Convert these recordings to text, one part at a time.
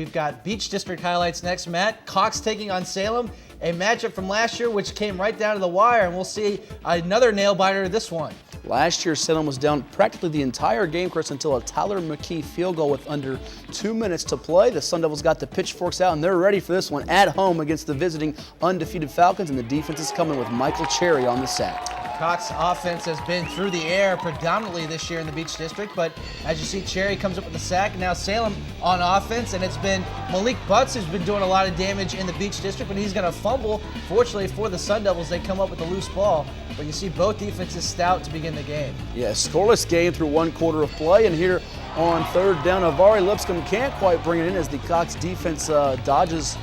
we've got Beach District highlights next. Matt, Cox taking on Salem, a matchup from last year which came right down to the wire, and we'll see another nail-biter this one. Last year, Salem was down practically the entire game, Chris, until a Tyler McKee field goal with under 2 minutes to play. The Sun Devils got the pitchforks out, and they're ready for this one at home against the visiting undefeated Falcons, and the defense is coming with Michael Cherry on the sack. Cox offense has been through the air predominantly this year in the Beach District, but as you see, Cherry comes up with the sack. Now Salem on offense, and it's been Malik Butts who's been doing a lot of damage in the Beach District, but he's going to fumble. Fortunately for the Sun Devils, they come up with a loose ball, but you see both defenses stout to begin the game. Yeah, scoreless game through 1 quarter of play, and here on third down, Avari Lipscomb can't quite bring it in as the Cox defense dodges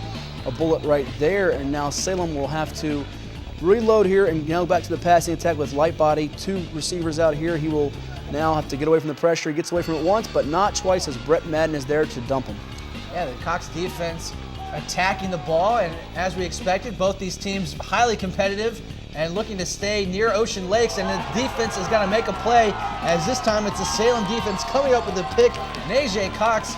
a bullet right there, and now Salem will have to reload here and go back to the passing attack with Lightbody. 2 receivers out here. He will now have to get away from the pressure. He gets away from it once, but not twice, as Brett Madden is there to dump him. Yeah, the Cox defense attacking the ball, and as we expected, both these teams highly competitive and looking to stay near Ocean Lakes, and the defense is going to make a play, as this time it's the Salem defense coming up with the pick. Najee Cox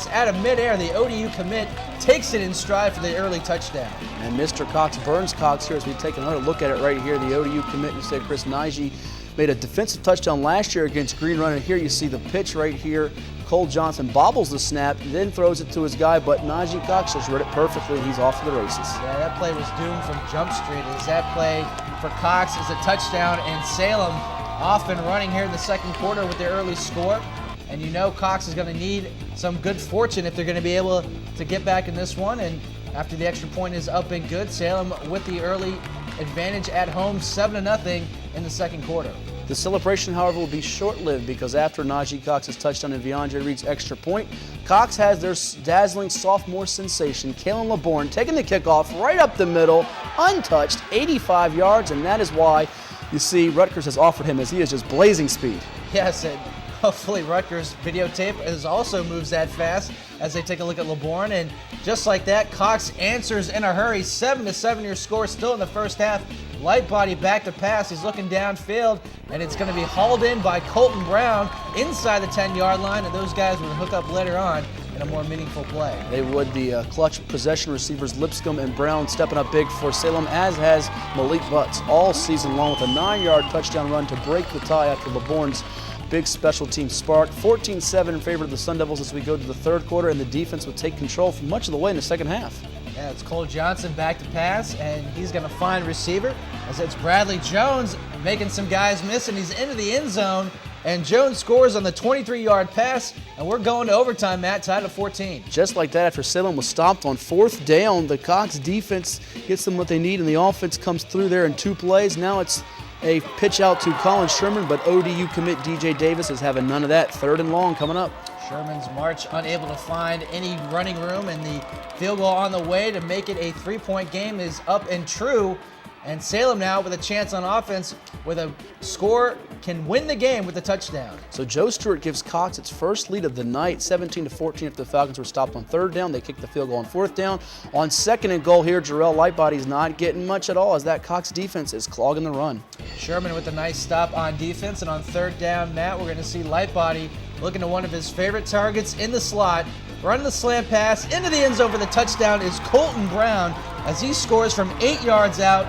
out of midair, the ODU commit, takes it in stride for the early touchdown. And Mr. Cox burns Cox here as we take another look at it right here. The ODU commit, you said, Chris, Najee made a defensive touchdown last year against Green Run, and here you see the pitch right here. Cole Johnson bobbles the snap, then throws it to his guy, but Najee Cox just read it perfectly. He's off to the races. Yeah, that play was doomed from Jump Street, as that play for Cox is a touchdown, and Salem off and running here in the second quarter with their early score. And you know Cox is going to need some good fortune if they're going to be able to get back in this one. And after the extra point is up and good, Salem with the early advantage at home, 7-0 in the second quarter. The celebration, however, will be short-lived because after Najee Cox's touchdown and Viandre Reed's extra point, Cox has their dazzling sophomore sensation, Kalen LeBourne, taking the kickoff right up the middle, untouched, 85 yards, and that is why you see Rutgers has offered him, as he is just blazing speed. Yes, and hopefully Rutgers videotape also moves that fast as they take a look at LeBourne, and just like that, Cox answers in a hurry. 7-7 your score still in the first half. Lightbody back to pass. He's looking downfield, and it's going to be hauled in by Colton Brown inside the 10-yard line, and those guys will hook up later on in a more meaningful play. They would. The clutch possession receivers Lipscomb and Brown stepping up big for Salem, as has Malik Butts all season long with a 9-yard touchdown run to break the tie after LeBourne's big special team spark. 14-7 in favor of the Sun Devils as we go to the third quarter, and the defense will take control for much of the way in the second half. Yeah, it's Cole Johnson back to pass, and he's going to find receiver, as it's Bradley Jones making some guys miss, and he's into the end zone, and Jones scores on the 23-yard pass, and we're going to overtime, Matt, tied at 14. Just like that, after Salem was stopped on fourth down, the Cox defense gets them what they need, and the offense comes through there in 2 plays. Now it's a pitch out to Colin Sherman, but ODU commit DJ Davis is having none of that. 3rd and long coming up. Sherman's march unable to find any running room, and the field goal on the way to make it a 3-point game is up and true. And Salem now with a chance on offense with a score can win the game with a touchdown. So Joe Stewart gives Cox its first lead of the night, 17-14 after the Falcons were stopped on 3rd down. They kicked the field goal on 4th down. On 2nd and goal here, Jarrell Lightbody's not getting much at all as that Cox defense is clogging the run. Sherman with a nice stop on defense, and on 3rd down, Matt, we're going to see Lightbody looking to one of his favorite targets in the slot. Running the slant pass into the end zone for the touchdown is Colton Brown as he scores from 8 yards out,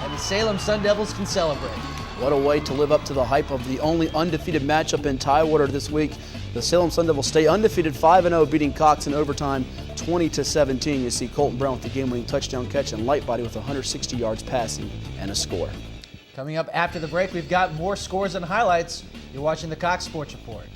and the Salem Sun Devils can celebrate. What a way to live up to the hype of the only undefeated matchup in Tidewater this week. The Salem Sun Devils stay undefeated 5-0, beating Cox in overtime 20-17. You see Colton Brown with the game-winning touchdown catch and Lightbody with 160 yards passing and a score. Coming up after the break, we've got more scores and highlights. You're watching the Cox Sports Report.